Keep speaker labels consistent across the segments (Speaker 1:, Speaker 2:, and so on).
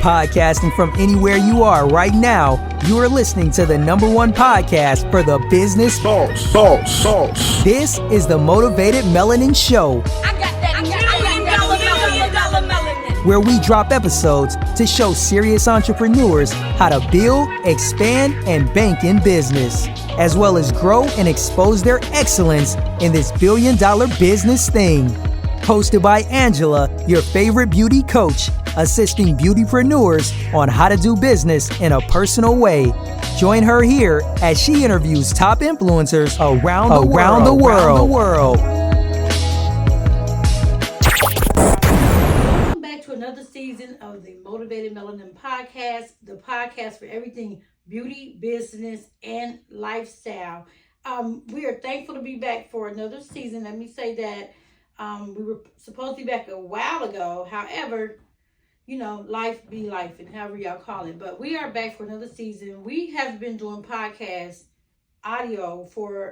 Speaker 1: Podcasting from anywhere you are right now, you are listening to the one podcast for the business boss. This is the Motivated Melanin Show.
Speaker 2: I got that $1 million melanin.
Speaker 1: Where we drop episodes to show serious entrepreneurs how to build, expand, and bank in business, as well as grow and expose their excellence in this billion-dollar business thing. Hosted by Angela, your favorite beauty coach, assisting beautypreneurs on how to do business in a personal way. Join her here as she interviews top influencers around the world.
Speaker 3: Welcome back to another season of the Motivated Melanin Podcast, the podcast for everything beauty, business, and lifestyle. We are thankful to be back for another season. Let me say that we were supposed to be back a while ago. However, life be life, and however y'all call it. But we are back for another season. We have been doing podcast audio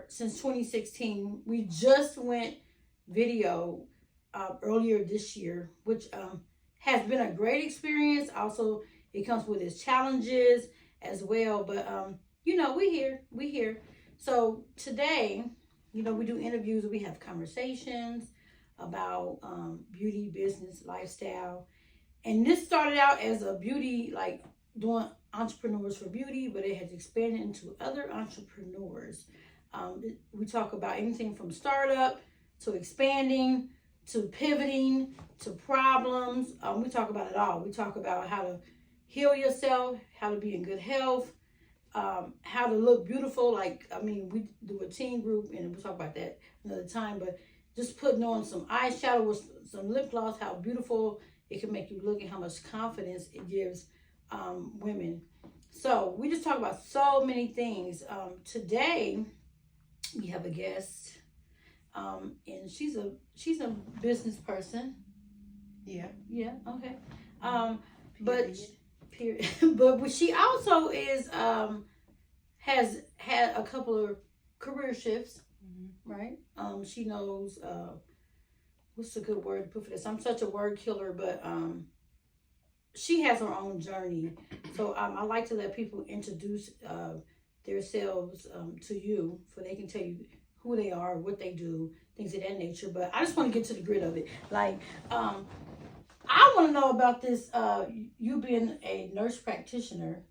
Speaker 3: since 2016. We just went video earlier this year, which has been a great experience. Also, it comes with its challenges as well. But we here. So today, we do interviews. We have conversations about beauty, business, lifestyle. And this started out as a beauty, like doing entrepreneurs for beauty, but it has expanded into other entrepreneurs. We talk about anything from startup to expanding to pivoting to problems. We talk about it all. We talk about how to heal yourself, how to be in good health, how to look beautiful. We do a teen group, and we'll talk about that another time, but just putting on some eyeshadow with some lip gloss, how beautiful it can make you look and how much confidence it gives women. So we just talk about so many things. Today we have a guest, and she's a business person. Yeah. Okay. But she also is has had a couple of career shifts. Right? She knows, what's a good word to put for this? I'm such a word killer, but she has her own journey. So I like to let people introduce themselves to you, so they can tell you who they are, what they do, things of that nature. But I just want to get to the grit of it. I want to know about this, you being a nurse practitioner,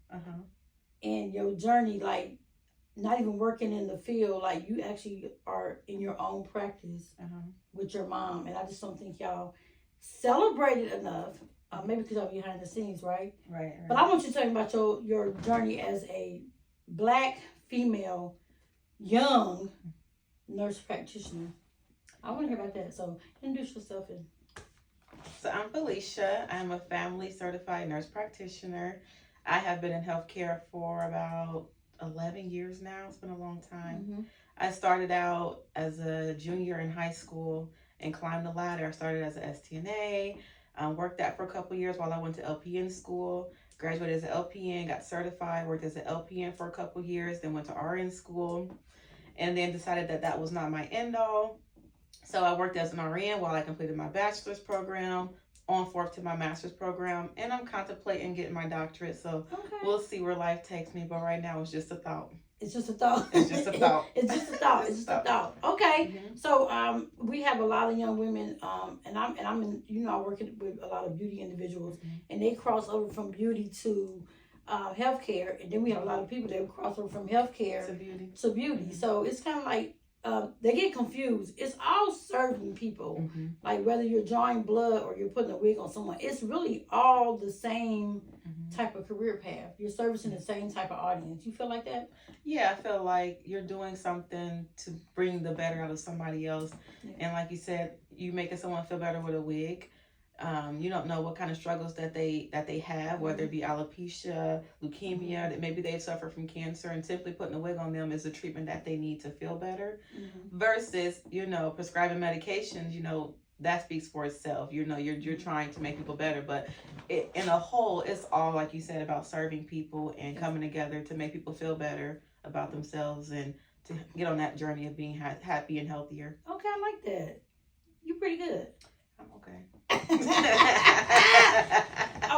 Speaker 3: and your journey, not even working in the field, you actually are in your own practice with your mom. And I just don't think y'all celebrate it enough. Maybe because y'all behind the scenes, right? Right. But I want you to talk about your journey as a Black female, young nurse practitioner. I want to hear about that. So introduce yourself.
Speaker 4: So I'm Felecia. I'm a family certified nurse practitioner. I have been in healthcare for about 11 years now. It's been a long time. I started out as a junior in high school and climbed the ladder. I started as an STNA, worked that for a couple years while I went to LPN school, graduated as an LPN, got certified, worked as an LPN for a couple years, then went to RN school, and then decided that was not my end all. So I worked as an RN while I completed my bachelor's program, on forth to my master's program, and I'm contemplating getting my doctorate. So We'll see where life takes me. But right now, it's just a thought.
Speaker 3: It's just a thought.
Speaker 4: It's just a thought.
Speaker 3: It's just a thought. It's just a thought. Okay. So we have a lot of young women, and I'm in, I work with a lot of beauty individuals, and they cross over from beauty to healthcare, and then we have a lot of people that cross over from healthcare to beauty. So it's kind of like they get confused. It's all serving people. Whether you're drawing blood or you're putting a wig on someone, it's really all the same type of career path. You're servicing the same type of audience. You feel like that?
Speaker 4: Yeah, I feel like you're doing something to bring the better out of somebody else. And like you said, you making someone feel better with a wig. You don't know what kind of struggles that they have, whether it be alopecia, leukemia, that maybe they've suffered from cancer, and simply putting a wig on them is the treatment that they need to feel better. Versus, prescribing medications, that speaks for itself. You're trying to make people better, but in a whole, it's all, like you said, about serving people and coming together to make people feel better about themselves and to get on that journey of being happy and healthier.
Speaker 3: Okay, I like that. You're pretty good?
Speaker 4: I'm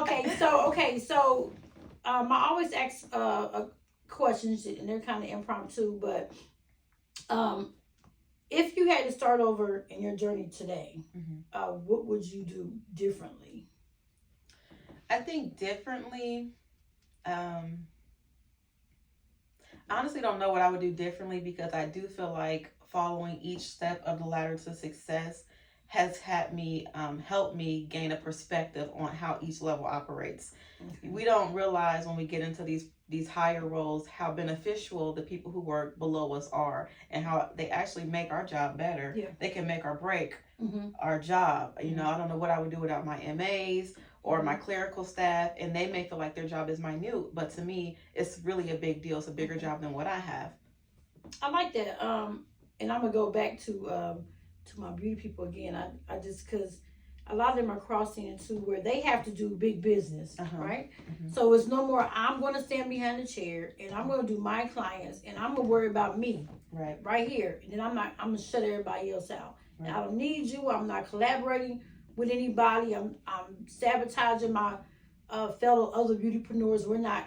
Speaker 4: okay.
Speaker 3: So I always ask questions, and they're kind of impromptu, but if you had to start over in your journey today, what would you do differently?
Speaker 4: I think differently. I honestly don't know what I would do differently, because I do feel like following each step of the ladder to success has had me help me gain a perspective on how each level operates. Okay. We don't realize when we get into these higher roles how beneficial the people who work below us are, and how they actually make our job better. Yeah. They can make or break our job. You know, I don't know what I would do without my MAs or my clerical staff, and they may feel like their job is minute, but to me, it's really a big deal. It's a bigger job than what I have.
Speaker 3: I like that. And I'm gonna go back to my beauty people again. I just, because a lot of them are crossing into where they have to do big business, right? So it's no more, I'm going to stand behind the chair and I'm going to do my clients and I'm going to worry about me right here. And then I'm going to shut everybody else out. Right. I don't need you. I'm not collaborating with anybody. I'm sabotaging my fellow other beautypreneurs. We're not,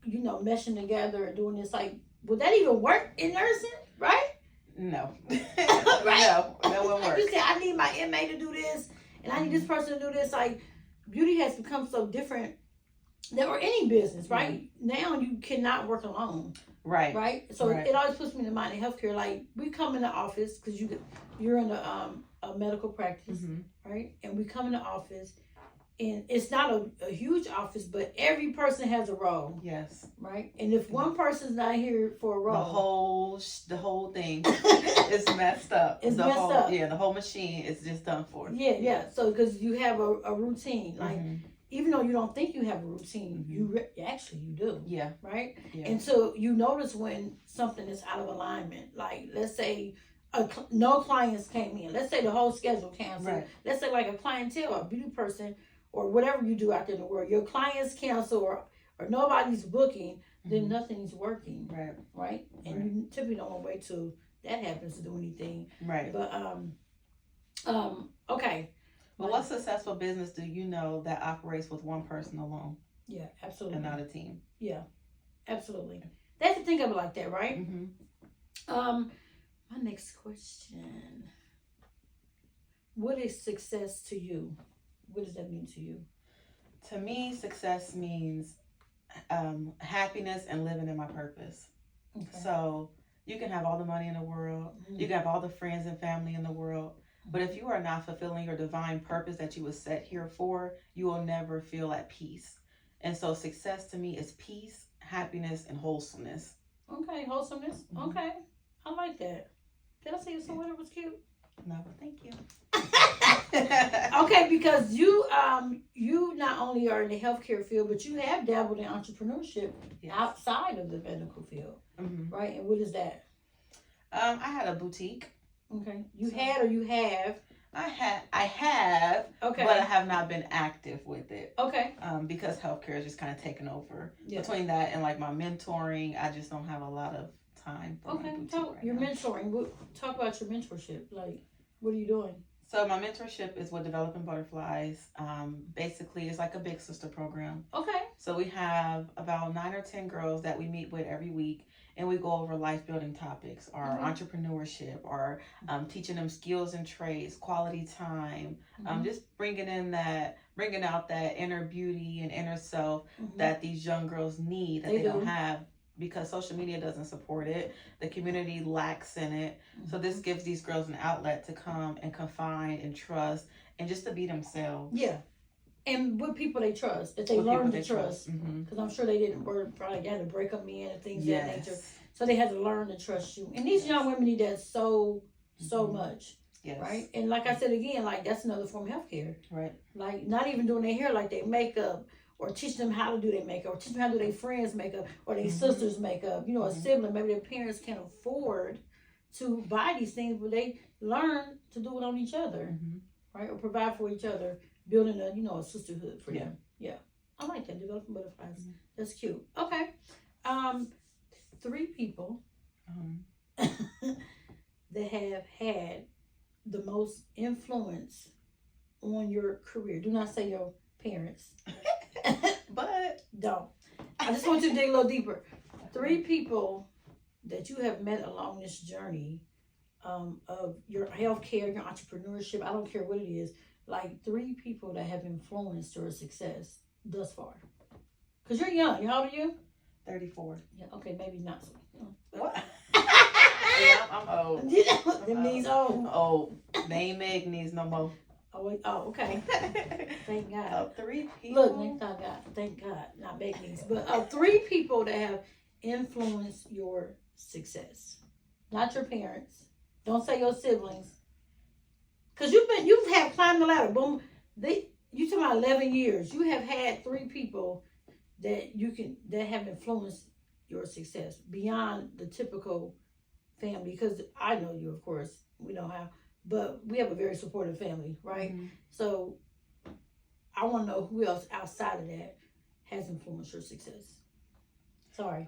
Speaker 3: meshing together and doing this. Like, would that even work in nursing, right?
Speaker 4: No.
Speaker 3: Right?
Speaker 4: No, that won't work.
Speaker 3: You say, I need my MA to do this, and I need this person to do this. Like, beauty has become so different than or any business, right? Now you cannot work alone. Right? So it always puts me in mind in healthcare. Like, we come in the office, because you're in a medical practice, right? And we come in the office, and it's not a huge office, but every person has a role. Yes. Right? And if one person's not here for a role,
Speaker 4: the whole thing is messed up.
Speaker 3: It's messed up.
Speaker 4: Yeah, the whole machine is just done for.
Speaker 3: Yeah. So because you have a routine, like even though you don't think you have a routine, you do. Yeah. Right? Yeah. And so you notice when something is out of alignment. Like, let's say no clients came in. Let's say the whole schedule canceled. Right. Let's say like a clientele, a beauty person, or whatever you do out there in the world, your clients cancel or nobody's booking, then nothing's working. Right? And you typically don't want to wait till that happens to do anything. Right. But okay.
Speaker 4: Well, what successful business do you know that operates with one person alone?
Speaker 3: Yeah, absolutely.
Speaker 4: And not a team.
Speaker 3: Yeah, absolutely. They have to think of it like that, right? My next question. What is success to you? What does that mean to you?
Speaker 4: To me, success means happiness and living in my purpose. Okay. So you can have all the money in the world. You can have all the friends and family in the world. But if you are not fulfilling your divine purpose that you were set here for, you will never feel at peace. And so success to me is peace, happiness, and wholesomeness.
Speaker 3: Okay, wholesomeness. Okay, I like that. Did I say someone that was cute?
Speaker 4: No, but thank you.
Speaker 3: Okay, because you not only are in the healthcare field, but you have dabbled in entrepreneurship outside of the medical field, right? And what is that?
Speaker 4: I had a boutique.
Speaker 3: Okay, you have?
Speaker 4: I have. Okay, but I have not been active with it.
Speaker 3: Okay,
Speaker 4: because healthcare is just kind of taken over. Yeah. Between that and like my mentoring, I just don't have a lot of time for my boutique right
Speaker 3: your
Speaker 4: now.
Speaker 3: Mentoring. Talk about your mentorship. Like, what are you doing?
Speaker 4: So my mentorship is with Developing Butterflies. Basically, it's like a big sister program. Okay. So we have about 9 or 10 girls that we meet with every week, and we go over life-building topics, our entrepreneurship, or teaching them skills and trades, quality time, just bringing out that inner beauty and inner self that these young girls need that they don't have. Because social media doesn't support it. The community lacks in it. So this gives these girls an outlet to come and confide and trust and just to be themselves. Yeah. And with people they trust, that they learn to trust. Because I'm sure they didn't probably had to break them in and things of that nature. So they had to learn to trust you. And these young women need that so much. Yes. Right? And like I said again, like that's another form of healthcare. Right. Like not even doing their hair, like their makeup, or teach them how to do their makeup, or teach them how to do their friends' makeup, or their sisters' makeup. You know, a sibling, maybe their parents can't afford to buy these things, but they learn to do it on each other, right? Or provide for each other, building a sisterhood for them. Yeah, I like that. Developing Butterflies. That's cute. Okay, 3 people that have had
Speaker 3: the most influence on your career? Do not say your parents.
Speaker 4: But
Speaker 3: Don't. I just want you to dig a little deeper. 3 people that you have met along this journey of your healthcare, your entrepreneurship, I don't care what it is, like 3 people that have influenced your success thus far. Because you're young. How old are you?
Speaker 4: 34.
Speaker 3: Yeah, okay, maybe not so.
Speaker 4: What? Yeah, I'm old.
Speaker 3: Them knees old.
Speaker 4: Old. They ain't make knees no more.
Speaker 3: Oh, okay. Thank God.
Speaker 4: 3 people.
Speaker 3: Look, thank God, not big knees, but 3 people that have influenced your success. Not your parents. Don't say your siblings. Cause you've had climbed the ladder. Boom. You talking about 11 years. You have had 3 people that have influenced your success beyond the typical family. Because I know you, of course, we don't have, but we have a very supportive family, right? Mm-hmm. So I want to know who else outside of that has influenced your success. Sorry.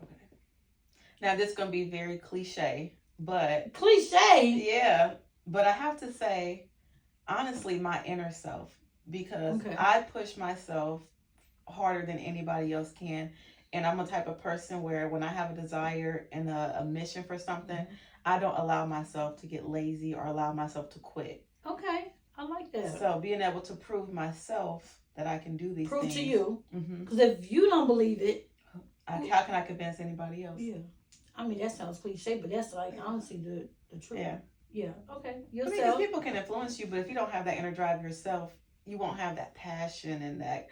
Speaker 4: Now this is gonna be very cliche, but
Speaker 3: yeah.
Speaker 4: But I have to say, honestly, my inner self, because I push myself harder than anybody else can. And I'm a type of person where when I have a desire and a mission for something, I don't allow myself to get lazy or allow myself to quit.
Speaker 3: Okay, I like that.
Speaker 4: So being able to prove myself that I can do these
Speaker 3: things. Prove to you. Because if you don't believe it,
Speaker 4: how can I convince anybody else?
Speaker 3: Yeah. I mean, that sounds cliche, but that's like honestly the truth.
Speaker 4: Yeah.
Speaker 3: Yeah. Okay. Yourself.
Speaker 4: Because people can influence you, but if you don't have that inner drive yourself, you won't have that passion and that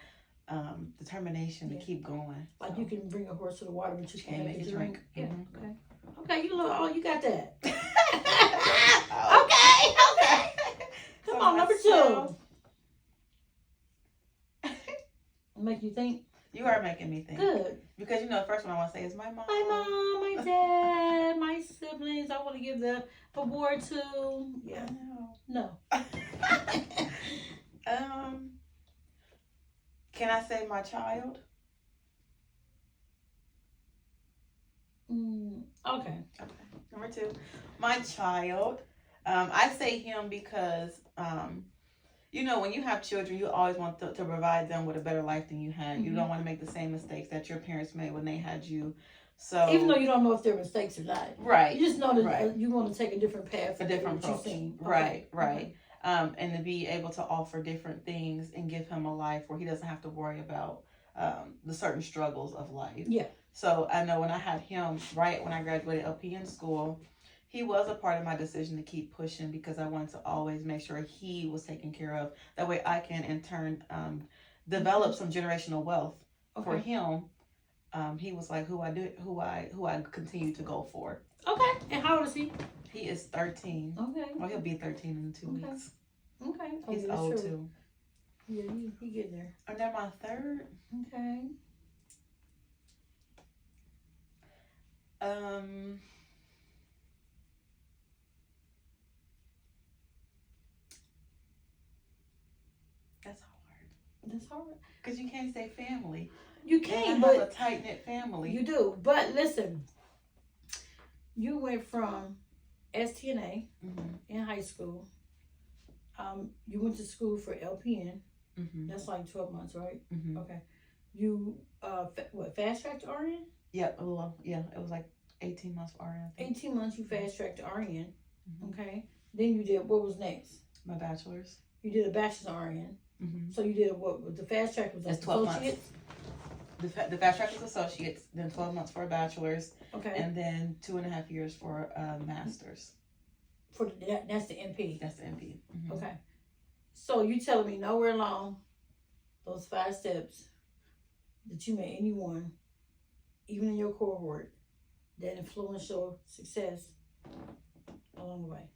Speaker 4: determination to keep going.
Speaker 3: Like you can bring a horse to the water, but you can't make it drink. Yeah.
Speaker 4: Mm-hmm.
Speaker 3: Okay. Okay. You got that. Okay. Come on, number 2. Make you think.
Speaker 4: You are making me think.
Speaker 3: Good.
Speaker 4: Because the first one I want to say is my mom.
Speaker 3: My mom, my dad, my siblings. I want to give the award to. Yeah. No.
Speaker 4: Can I say my child?
Speaker 3: Okay.
Speaker 4: Number 2, my child. I say him because when you have children, you always want to provide them with a better life than you had. Mm-hmm. You don't want to make the same mistakes that your parents made when they had you. So
Speaker 3: even though you don't know if they're mistakes or not,
Speaker 4: right?
Speaker 3: You just know that you want to take a different path,
Speaker 4: a different approach. Right. And to be able to offer different things and give him a life where he doesn't have to worry about the certain struggles of life.
Speaker 3: Yeah.
Speaker 4: So I know when I had him, right when I graduated LPN school, he was a part of my decision to keep pushing because I wanted to always make sure he was taken care of. That way I can in turn develop some generational wealth for him. He was like who I continue to go for.
Speaker 3: Okay. And how old is he?
Speaker 4: He is 13.
Speaker 3: Okay.
Speaker 4: Well, he'll be 13 in 2 weeks.
Speaker 3: Okay.
Speaker 4: He's old too.
Speaker 3: Yeah, he getting there.
Speaker 4: And then my 3rd.
Speaker 3: Okay. That's hard.
Speaker 4: Because you can't say family.
Speaker 3: You can't,
Speaker 4: but have a tight-knit family.
Speaker 3: You do. But listen, you went from STNA in high school. You went to school for LPN. That's like 12 months, right? Okay. You, fast-tracked RN?
Speaker 4: Yep. It was like 18 months for RN.
Speaker 3: 18 months you fast-tracked to RN. Okay. Then you did, what was next?
Speaker 4: My bachelor's.
Speaker 3: You did a bachelor's RN. So you did what? The fast track was
Speaker 4: associates? 12 months. The fast track was associates, then 12 months for a bachelor's. Okay. And then 2.5 years for a master's.
Speaker 3: That's the NP?
Speaker 4: That's the NP.
Speaker 3: Okay. So you telling me nowhere along those 5 steps that you made anyone, even in your cohort, that influenced your success along the way?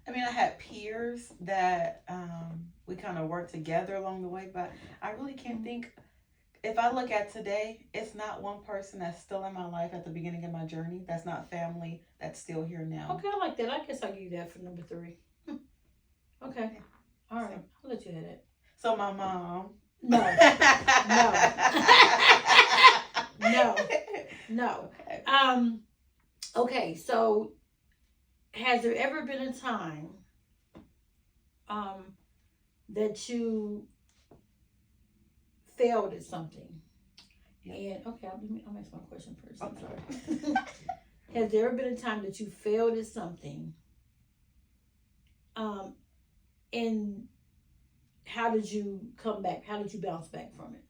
Speaker 4: I mean, I had peers that we kind of worked together along the way, but I really can't think. If I look at today, it's not one person that's still in my life at the beginning of my journey. That's not family that's still here now.
Speaker 3: Okay, I like that. I guess I'll give you that for number 3. Okay. All right. I'll let you have that.
Speaker 4: So my mom.
Speaker 3: No. No. Okay, so has there ever been a time that you failed at something.
Speaker 4: Yep.
Speaker 3: And okay, I'll ask my question first. I'm sorry. Has there ever been a time that you failed at something? And how did you come back? How did you bounce back from it?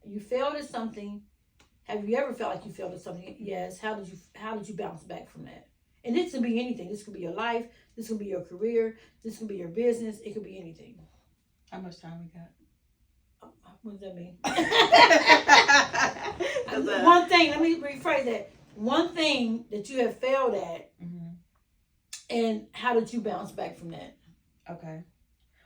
Speaker 3: You failed at something. Have you ever felt like you failed at something? Yes. How did you bounce back from that? And this could be anything. This could be your life. This could be your career. This could be your business. It could be anything.
Speaker 4: How much time we got?
Speaker 3: What does that mean? One thing. Let me rephrase that. One thing that you have failed at, and how did you bounce back from that?
Speaker 4: Okay.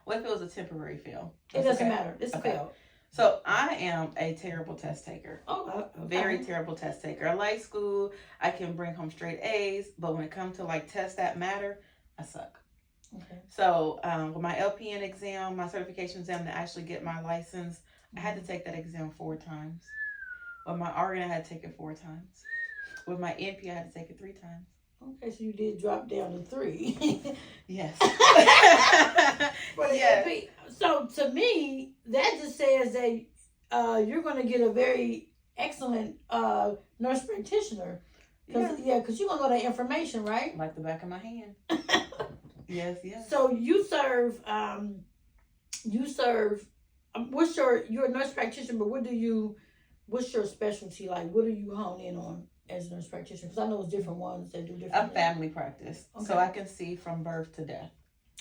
Speaker 4: What if it was a temporary fail?
Speaker 3: It doesn't matter. It's a fail.
Speaker 4: So I am a terrible test taker.
Speaker 3: Oh, okay.
Speaker 4: Very terrible test taker. I like school. I can bring home straight A's, but when it comes to like tests that matter, I suck.
Speaker 3: Okay.
Speaker 4: So with my LPN exam, my certification exam to actually get my license, I had to take that exam 4 times. With my RN, I had to take it 4 times. With my NP, I had to take it 3 times.
Speaker 3: Okay, so you did drop down to 3.
Speaker 4: Yes.
Speaker 3: Yeah. So to me, that just says that you're going to get a very excellent nurse practitioner. Because you're going to know that information, right?
Speaker 4: Like the back of my hand. Yes.
Speaker 3: So you serve, you're a nurse practitioner, but what's your specialty? Like, what do you hone in on as a nurse practitioner? Because I know it's different ones that do different
Speaker 4: things. Family practice. Okay. So I can see from birth to death.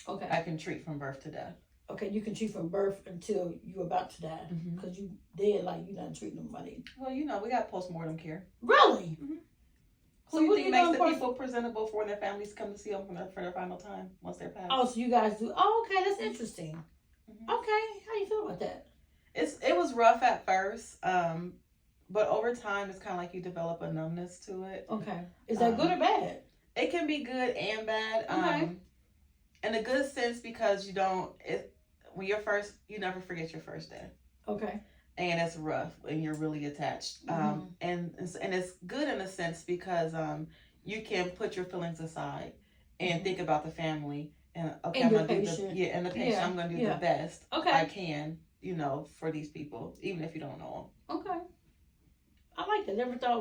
Speaker 3: Okay.
Speaker 4: I can treat from birth to death.
Speaker 3: Okay, you can treat from birth until you're about to die. Because you dead, like, you're not treating nobody.
Speaker 4: Well, we got postmortem care.
Speaker 3: Really?
Speaker 4: So what do you makes the people presentable for when their families come to see them for their final time once they're passed?
Speaker 3: Oh, so you guys do? Oh, okay, that's interesting. Okay, how you feel about that?
Speaker 4: It was rough at first, but over time it's kind of like you develop a numbness to it.
Speaker 3: Okay, is that good or bad?
Speaker 4: It can be good and bad.
Speaker 3: Okay.
Speaker 4: In a good sense because when you're first, you never forget your first day.
Speaker 3: Okay.
Speaker 4: And it's rough when you're really attached. And it's good in a sense because you can put your feelings aside and think about the family and okay,
Speaker 3: and
Speaker 4: I'm gonna
Speaker 3: do
Speaker 4: the patient. I'm gonna do the best I can, for these people, even if you don't know
Speaker 3: them. Okay. I like that. Never thought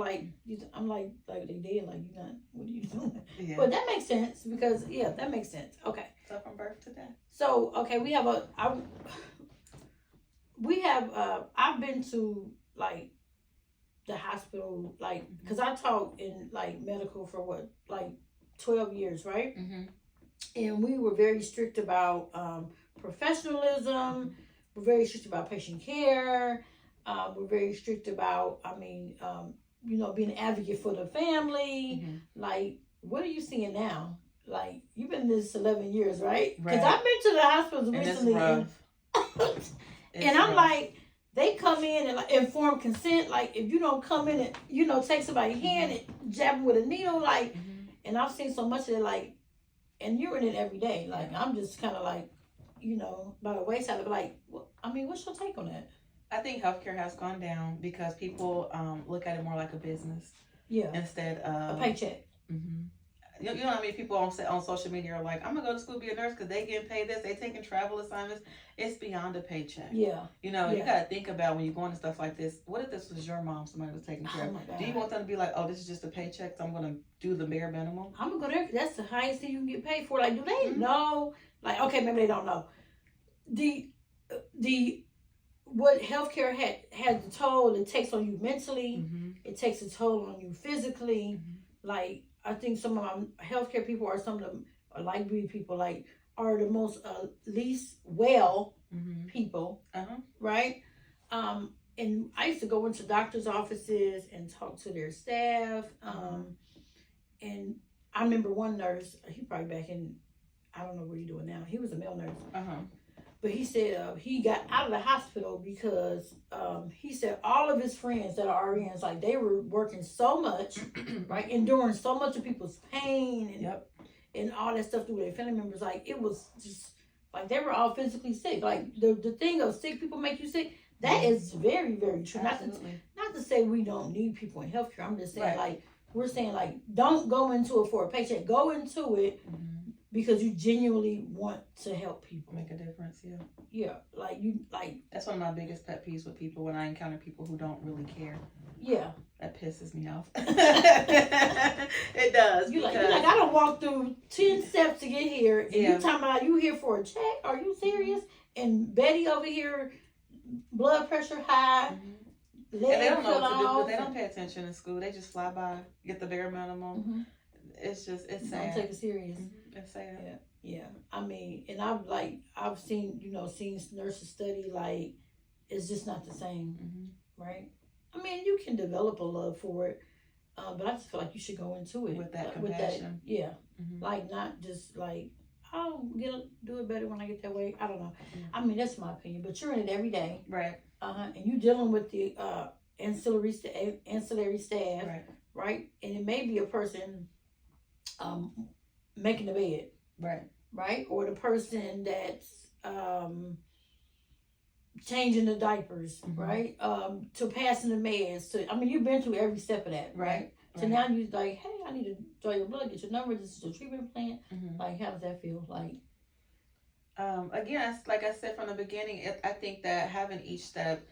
Speaker 3: I'm like they did, like you're not, what are you doing? Yeah. But that makes sense because that makes sense. Okay.
Speaker 4: So from birth to death. So
Speaker 3: okay, I've been to like the hospital, like, because I taught in like medical for 12 years, right? And we were very strict about professionalism. We're very strict about patient care. We're very strict about, being an advocate for the family. Like, what are you seeing now? Like, you've been in this 11 years, right? Because I've been to the hospitals recently. And I'm like, they come in and like informed consent. Like, if you don't come in and, take somebody's hand and jab them with a needle, like, and I've seen so much of it, like, and you're in it every day. Like, I'm just kind of like, by the wayside of like, what's your take on that?
Speaker 4: I think healthcare has gone down because people look at it more like a business.
Speaker 3: Yeah.
Speaker 4: Instead of
Speaker 3: a paycheck.
Speaker 4: You know how many people on social media are like, I'm going to go to school to be a nurse because they getting paid this. They taking travel assignments. It's beyond a paycheck.
Speaker 3: Yeah.
Speaker 4: You got to think about when you're going to stuff like this, what if this was your mom, somebody was taking care of? Do you want them to be like, oh, this is just a paycheck, so I'm going to do the bare minimum?
Speaker 3: I'm going to go there because that's the highest thing you can get paid for. Like, do they know? Like, okay, maybe they don't know. What healthcare has the toll it takes on you mentally, it takes a toll on you physically. Like, I think some of my healthcare people are some of them, or like beauty people, like, are the most least well people, right? And I used to go into doctors' offices and talk to their staff. And I remember one nurse, he probably back in, I don't know what he's doing now. He was a male nurse. But he said he got out of the hospital because he said all of his friends that are RNs, like, they were working so much, right, enduring so much of people's pain and all that stuff through their family members. Like, it was just, like, they were all physically sick. Like, the thing of sick people make you sick, that is very, very true. Not to say we don't need people in healthcare. I'm just saying, like, we're saying, like, don't go into it for a paycheck. Go into it because you genuinely want to help people.
Speaker 4: Make a difference, yeah.
Speaker 3: Yeah,
Speaker 4: That's one of my biggest pet peeves with people, when I encounter people who don't really care.
Speaker 3: Yeah.
Speaker 4: That pisses me off. It does.
Speaker 3: You're like, I don't walk through 10 steps to get here, and you talking about you here for a check? Are you serious? And Betty over here, blood pressure high.
Speaker 4: And they don't know what to do because they don't pay attention in school. They just fly by, get the bare minimum. It's sad.
Speaker 3: Don't take it serious.
Speaker 4: It's sad.
Speaker 3: Yeah. I mean, and I've seen nurses study, like, it's just not the same, right? I mean, you can develop a love for it, but I just feel like you should go into it
Speaker 4: with that compassion.
Speaker 3: Like, not just like, I'll do it better when I get that way. I don't know. I mean, that's my opinion, but you're in it every day,
Speaker 4: right?
Speaker 3: And you're dealing with the ancillary staff, right? And it may be a person making the bed, right, or the person that's changing the diapers, right, to passing the meds. I mean, you've been through every step of that, right? So now you're like, hey, I need to draw your blood, get your number. This is your treatment plan. Like, how does that feel? Like,
Speaker 4: again, like I said from the beginning, I think that having each step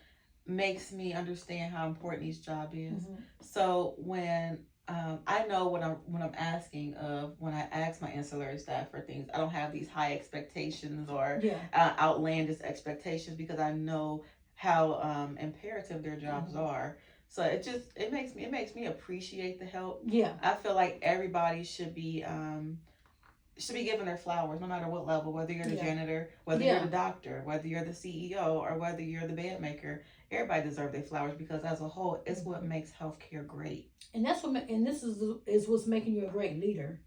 Speaker 4: makes me understand how important each job is. So when I know what I'm asking of, when I ask my ancillary staff for things, I don't have these high expectations or outlandish expectations, because I know how imperative their jobs are. So it makes me appreciate the help. Yeah, I feel like everybody should be given their flowers, no matter what level, whether you're the janitor, whether you're the doctor, whether you're the CEO, or whether you're the bed maker. Everybody deserves their flowers, because as a whole, it's what makes healthcare great.
Speaker 3: And that's this is what's making you a great leader,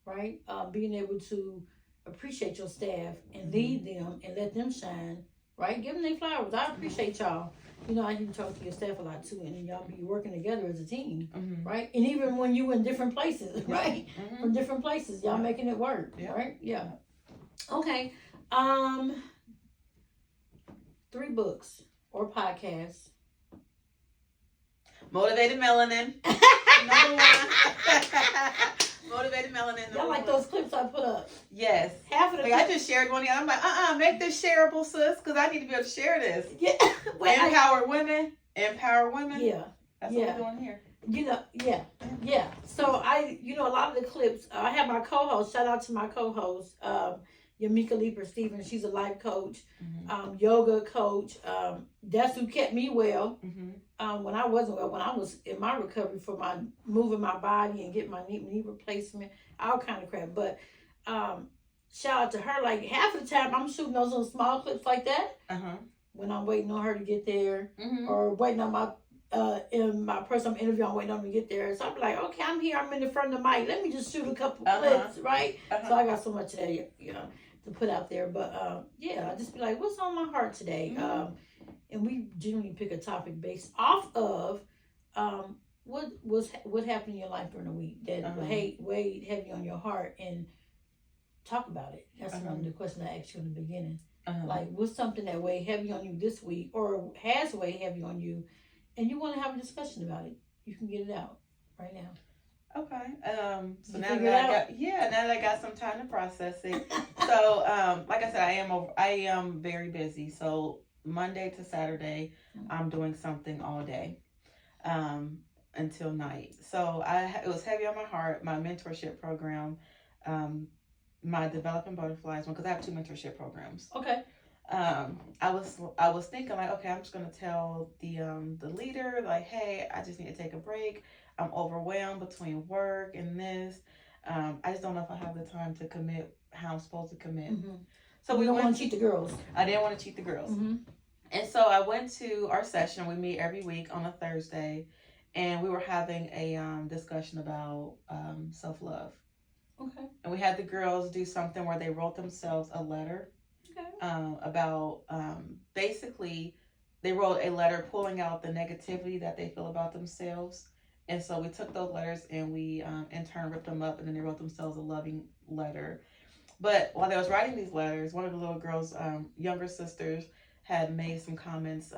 Speaker 3: right? Being able to appreciate your staff and lead them and let them shine, right? Give them their flowers. I appreciate y'all. I you talk to your staff a lot too, and y'all be working together as a team, right? And even when you in different places, right? From different places, y'all making it work, right? Yeah. Okay. 3 books or podcasts.
Speaker 4: Motivated Melanin. Number 1. Motivated Melanin.
Speaker 3: Y'all like those clips I put up?
Speaker 4: Yes.
Speaker 3: Half of the
Speaker 4: I just shared one. I'm like, make this shareable, sis, because I need to be able to share this.
Speaker 3: Yeah.
Speaker 4: Empower women. Yeah. That's what we're doing here.
Speaker 3: Yeah. So a lot of the clips, I have my co-host, shout out to my co-host, Yamika Leeper Stevens. She's a life coach, yoga coach. That's who kept me well when I wasn't well, when I was in my recovery for my moving my body and getting my knee replacement, all kind of crap. But shout out to her. Like, half of the time I'm shooting those little small clips like that when I'm waiting on her to get there, or waiting on my in my person I'm interviewing, I'm waiting on them to get there. So I'm like, okay, I'm here, I'm in the front of the mic. Let me just shoot a couple clips, right? So I got so much to put out there. But I just be like, what's on my heart today? And we generally pick a topic based off of what happened in your life during the week that weighed heavy on your heart, and talk about it. That's one of the questions I asked you in the beginning. Like, what's something that weighed heavy on you this week, or has weighed heavy on you, and you want to have a discussion about it? You can get it out right now.
Speaker 4: Okay. So now that I got some time to process it. So, like I said, I am very busy. So Monday to Saturday, I'm doing something all day, until night. So it was heavy on my heart. My mentorship program, my Developing Butterflies one, because I have 2 mentorship programs. Okay. I was thinking, like, okay, I'm just gonna tell the leader, like, hey, I just need to take a break. I'm overwhelmed between work and this. I just don't know if I have the time to commit how I'm supposed to commit. So we don't want to cheat the girls. I didn't want to cheat the girls. And so I went to our session. We meet every week on a Thursday, and we were having a discussion about self-love. Okay. And we had the girls do something where they wrote themselves a letter. About basically they wrote a letter pulling out the negativity that they feel about themselves. And so we took those letters and we in turn ripped them up, and then they wrote themselves a loving letter. But while they was writing these letters, one of the little girls' younger sisters had made some comments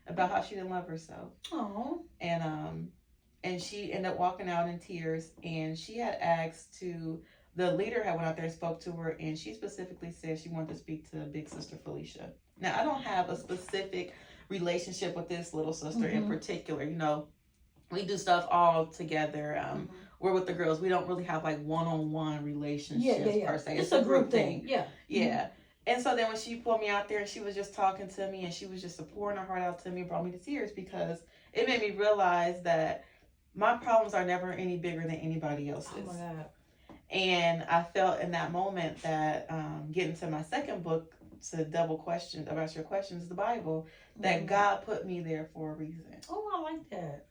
Speaker 4: about how she didn't love herself. Oh. And she ended up walking out in tears, and she had asked to the leader had went out there and spoke to her, and she specifically said she wanted to speak to big sister Felecia. Now, I don't have a specific relationship with this little sister in particular. You know, we do stuff all together. We're with the girls. We don't really have like one-on-one relationships per se.
Speaker 3: It's a group thing.
Speaker 4: Yeah. And so then when she pulled me out there and she was just talking to me and she was just pouring her heart out to me, it brought me to tears because it made me realize that my problems are never any bigger than anybody else's.
Speaker 3: Oh my God.
Speaker 4: And I felt in that moment that getting to my second book to double question about your questions, the Bible, that God put me there for a reason.
Speaker 3: Oh, I like that.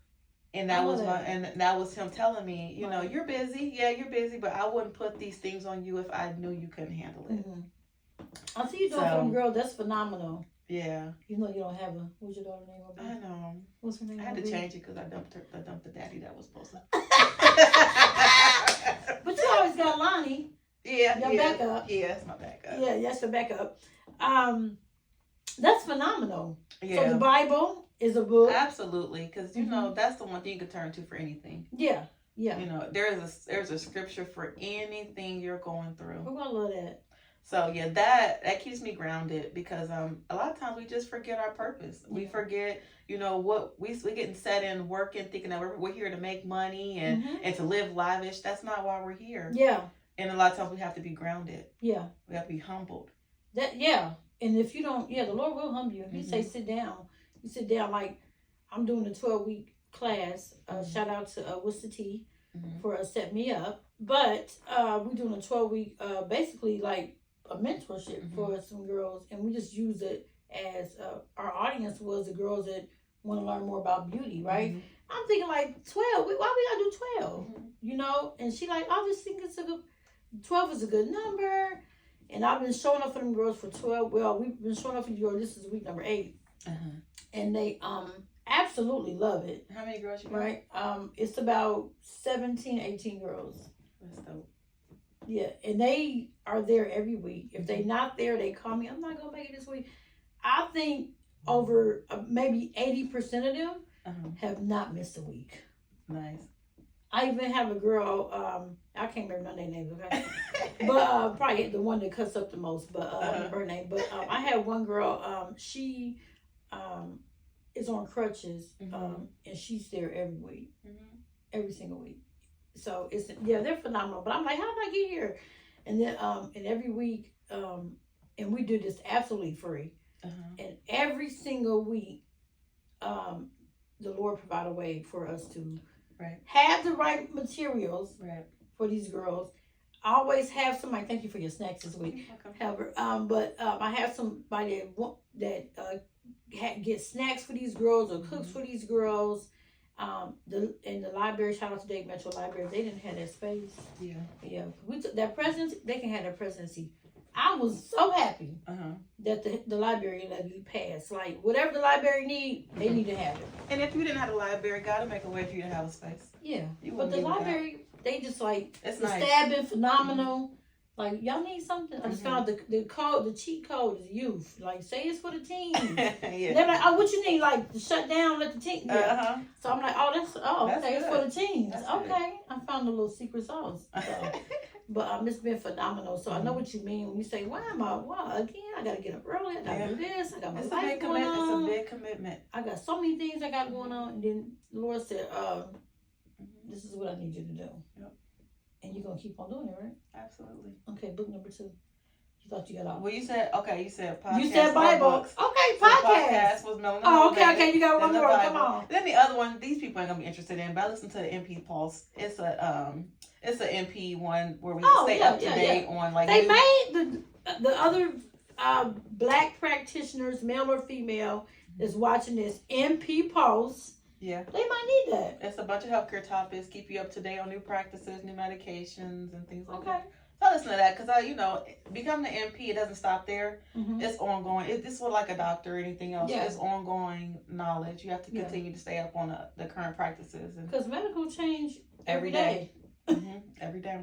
Speaker 4: And that was that was him telling me, you know, you're busy. Yeah, you're busy, but I wouldn't put these things on you if I knew you couldn't handle it.
Speaker 3: I see you doing for them girls. That's phenomenal.
Speaker 4: Yeah.
Speaker 3: You know you don't have a. What's your daughter's name?
Speaker 4: I know.
Speaker 3: What's her name?
Speaker 4: I had to change it because I dumped the daddy that was supposed to.
Speaker 3: But you always got Lonnie.
Speaker 4: Yeah.
Speaker 3: Your backup.
Speaker 4: Yeah, that's my backup.
Speaker 3: Yeah, that's your backup. That's phenomenal.
Speaker 4: Yeah.
Speaker 3: So the Bible is a book.
Speaker 4: Absolutely, because you know that's the one thing you can turn to for anything.
Speaker 3: Yeah. Yeah.
Speaker 4: You know, there's a scripture for anything you're going through.
Speaker 3: Oh, I love that.
Speaker 4: So yeah, that keeps me grounded because a lot of times we just forget our purpose. Yeah. We forget, you know, what we getting set in working, thinking that we're here to make money and to live lavish. That's not why we're here.
Speaker 3: Yeah.
Speaker 4: And a lot of times we have to be grounded.
Speaker 3: Yeah.
Speaker 4: We have to be humbled.
Speaker 3: And if you don't, the Lord will humble you. If you say sit down, you sit down. Like I'm doing a 12-week class. Shout out to Worcester T for Set Me Up. But we're doing a 12-week, basically like a mentorship for some girls, and we just use it as our audience was the girls that want to learn more about beauty, right? I'm thinking like 12. Why we gotta do 12? You know? And she like, I just think 12 is a good number. And I've been showing up for them girls for 12. Well, we've been showing up for you. This is week number 8, and they absolutely love it.
Speaker 4: How many girls you got?
Speaker 3: Right? It's about 17, 18 girls.
Speaker 4: That's dope.
Speaker 3: Yeah, and they are there every week. If they're not there, they call me. I'm not gonna make it this week. I think over maybe 80% of them have not missed a week.
Speaker 4: Nice.
Speaker 3: I even have a girl. I can't remember their names, okay? But probably the one that cuts up the most. But her name. But I have one girl. She is on crutches, and she's there every week, every single week. So they're phenomenal. But I'm like, how did I get here? And then and every week, and we do this absolutely free. And every single week, the Lord provide a way for us to have the right materials for these girls. I always have somebody. Thank you for your snacks this week. However, but I have somebody that gets snacks for these girls or cooks for these girls. In the library, shout out to Dave Metro Library, they didn't have that space. Yeah. We took that presidency. They can have their presidency. I was so happy that the library levy passed. Like whatever the library need, they need to have it.
Speaker 4: And if you didn't have a library, God will make a way for you to have a space.
Speaker 3: Yeah, but the library, they just like
Speaker 4: it's
Speaker 3: the
Speaker 4: nice.
Speaker 3: stabbing phenomenal. Like y'all need something. I just found the code. The cheat code is youth. Like say it's for the team. They're like, oh, what you need? Like to shut down, let the team. So I'm like, that's okay. It's for the teams. That's okay. Good. I found a little secret sauce. So. But it's been phenomenal. So I know what you mean when you say, why again? I gotta get up early. I gotta do this. I got my life going on.
Speaker 4: It's a big commitment.
Speaker 3: I got so many things I got going on. And then the Lord said, this is what I need you to do.
Speaker 4: Yep.
Speaker 3: And you're gonna keep on doing it, right?
Speaker 4: Absolutely.
Speaker 3: Okay, book number 2. You thought you got off.
Speaker 4: Well, you said podcast.
Speaker 3: You said Bible.
Speaker 4: Books.
Speaker 3: Okay,
Speaker 4: so
Speaker 3: podcast.
Speaker 4: Was Melanin.
Speaker 3: Oh, okay. You got one more. Come on.
Speaker 4: Then the other one, these people ain't gonna be interested in, but I listened to the MP Pulse. It's an MP one where we stay up to date on like.
Speaker 3: They made the other black practitioners, male or female, is watching this MP Pulse.
Speaker 4: Yeah. They
Speaker 3: might need that.
Speaker 4: It's a bunch of healthcare topics, keep you up to date on new practices, new medications, and things like that. So I listen to that because becoming an MP, it doesn't stop there. It's ongoing. It's sort of like a doctor or anything else. It's ongoing knowledge. You have to continue to stay up on the current practices. Because
Speaker 3: medical change
Speaker 4: every day. Every day.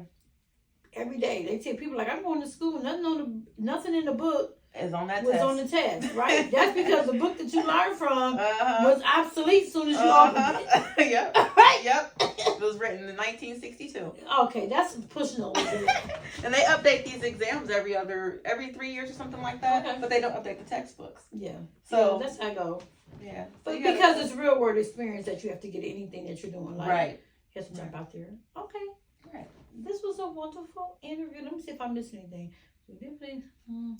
Speaker 3: Every day. They tell people like, I'm going to school, nothing in the book
Speaker 4: is on that
Speaker 3: was
Speaker 4: test.
Speaker 3: on the test, right? That's because the book that you learned from
Speaker 4: Uh-huh.
Speaker 3: was obsolete as soon as you opened it.
Speaker 4: Yep.
Speaker 3: Right?
Speaker 4: Yep. It was written in 1962.
Speaker 3: Okay, that's pushing a little bit.
Speaker 4: And they update these exams every 3 years or something like that.
Speaker 3: Okay.
Speaker 4: But they don't update the textbooks.
Speaker 3: Yeah.
Speaker 4: So
Speaker 3: that's how I go.
Speaker 4: yeah.
Speaker 3: But
Speaker 4: So you
Speaker 3: because
Speaker 4: gotta,
Speaker 3: it's real world experience that you have to get anything that you're doing. Like,
Speaker 4: right.
Speaker 3: you have to jump out there. Okay.
Speaker 4: Right.
Speaker 3: This was a wonderful interview. Let me see if I missed anything. So definitely, do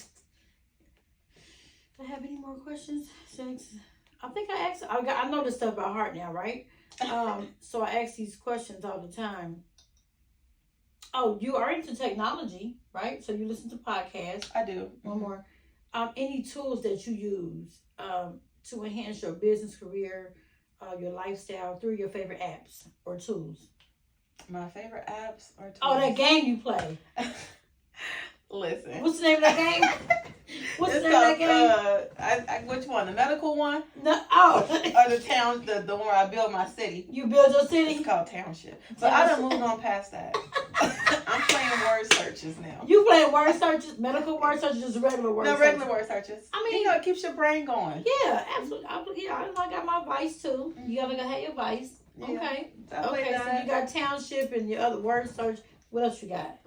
Speaker 3: I have any more questions? Since I think I asked, I know this stuff by heart now, right? So I ask these questions all the time. Oh, you are into technology, right? So you listen to podcasts.
Speaker 4: I do.
Speaker 3: One more. Any tools that you use to enhance your business career, your lifestyle through your favorite apps or tools?
Speaker 4: My favorite apps or tools.
Speaker 3: Oh, that game you play.
Speaker 4: Listen.
Speaker 3: What's the name of that game? What's
Speaker 4: It's
Speaker 3: the name of that game?
Speaker 4: which one? The medical one?
Speaker 3: No, oh.
Speaker 4: Or the town, the one where I build my city?
Speaker 3: You build your city?
Speaker 4: It's called Township. But I done moved on past that. I'm playing word searches now.
Speaker 3: You playing word searches, medical word searches, just regular word searches?
Speaker 4: No, regular word searches.
Speaker 3: I mean,
Speaker 4: it keeps your brain going.
Speaker 3: Yeah, absolutely. I got my vice too. You gotta have your vice.
Speaker 4: Yeah.
Speaker 3: Okay.
Speaker 4: So I play
Speaker 3: Okay, so
Speaker 4: that.
Speaker 3: you got Township and your other word search. What else you got?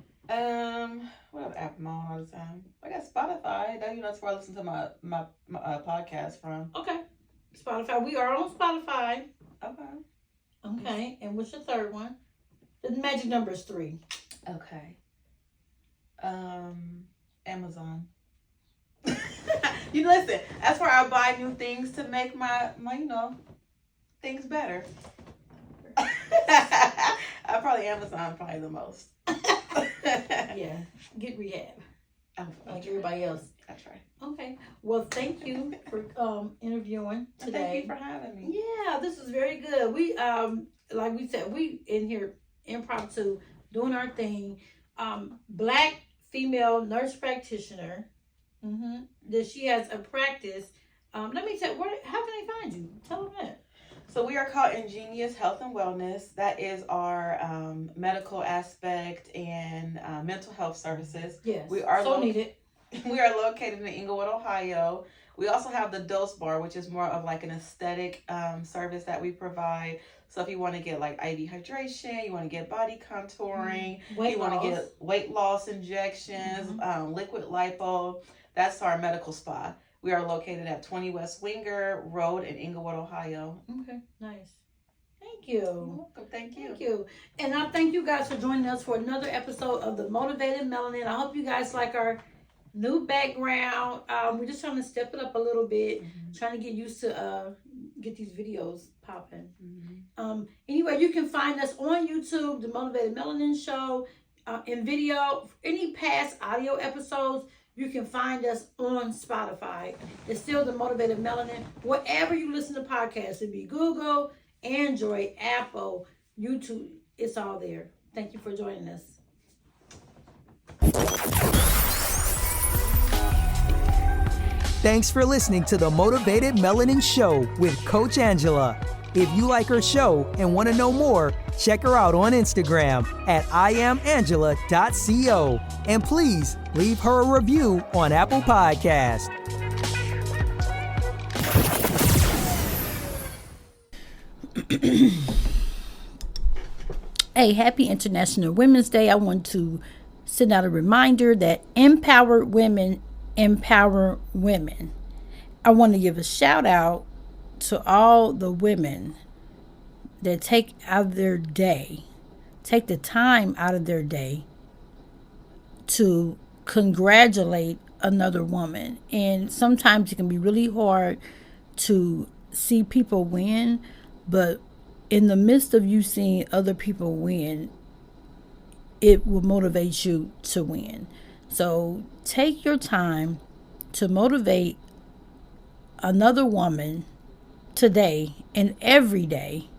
Speaker 4: What other app am I on all the time? I got Spotify. That's where I listen to my podcast from.
Speaker 3: Okay. Spotify. We are on Spotify.
Speaker 4: Okay.
Speaker 3: Okay. And what's your third one? The magic number is 3.
Speaker 4: Okay. Amazon. You listen. That's where I buy new things to make my things better. I probably Amazon the most.
Speaker 3: Yeah. Get rehab.
Speaker 4: I'll
Speaker 3: Like
Speaker 4: try.
Speaker 3: everybody else.
Speaker 4: I'll try.
Speaker 3: Okay. Well, thank you for interviewing
Speaker 4: And
Speaker 3: today.
Speaker 4: thank you for having me.
Speaker 3: Yeah, this is very good. We like we said, we in here impromptu doing our thing. Black female nurse practitioner. That she has a practice. Let me tell. How can they find you? Tell them that.
Speaker 4: So we are called Ingenious Health and Wellness. That is our medical aspect and mental health services.
Speaker 3: Yes.
Speaker 4: We are
Speaker 3: so needed.
Speaker 4: We are located in Englewood, Ohio. We also have the Dose Bar, which is more of like an aesthetic service that we provide. So if you want to get like IV hydration, you want to get body contouring, you want to get weight loss injections, liquid lipo, that's our medical spa. We are located at 20 West Winger Road in Englewood, Ohio.
Speaker 3: Okay, nice. Thank you.
Speaker 4: You're welcome. Thank you.
Speaker 3: Thank you. And I thank you guys for joining us for another episode of the Motivated Melanin. I hope you guys like our new background. We're just trying to step it up a little bit, trying to get used to get these videos popping. Anyway, you can find us on YouTube, the Motivated Melanin Show, in video. Any past audio episodes, you can find us on Spotify. It's still the Motivated Melanin. Wherever you listen to podcasts, it'd be Google, Android, Apple, YouTube. It's all there. Thank you for joining us.
Speaker 1: Thanks for listening to the Motivated Melanin Show with Coach Angela. If you like her show and want to know more, check her out on Instagram at iamangela.co. And please leave her a review on Apple Podcast.
Speaker 3: Hey, happy International Women's Day. I want to send out a reminder that empowered women empower women. I want to give a shout out to all the women that take the time out of their day to congratulate another woman. And sometimes it can be really hard to see people win, but in the midst of you seeing other people win, it will motivate you to win. So take your time to motivate another woman today and every day.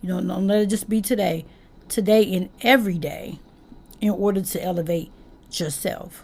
Speaker 3: Don't let it just be today and every day in order to elevate yourself.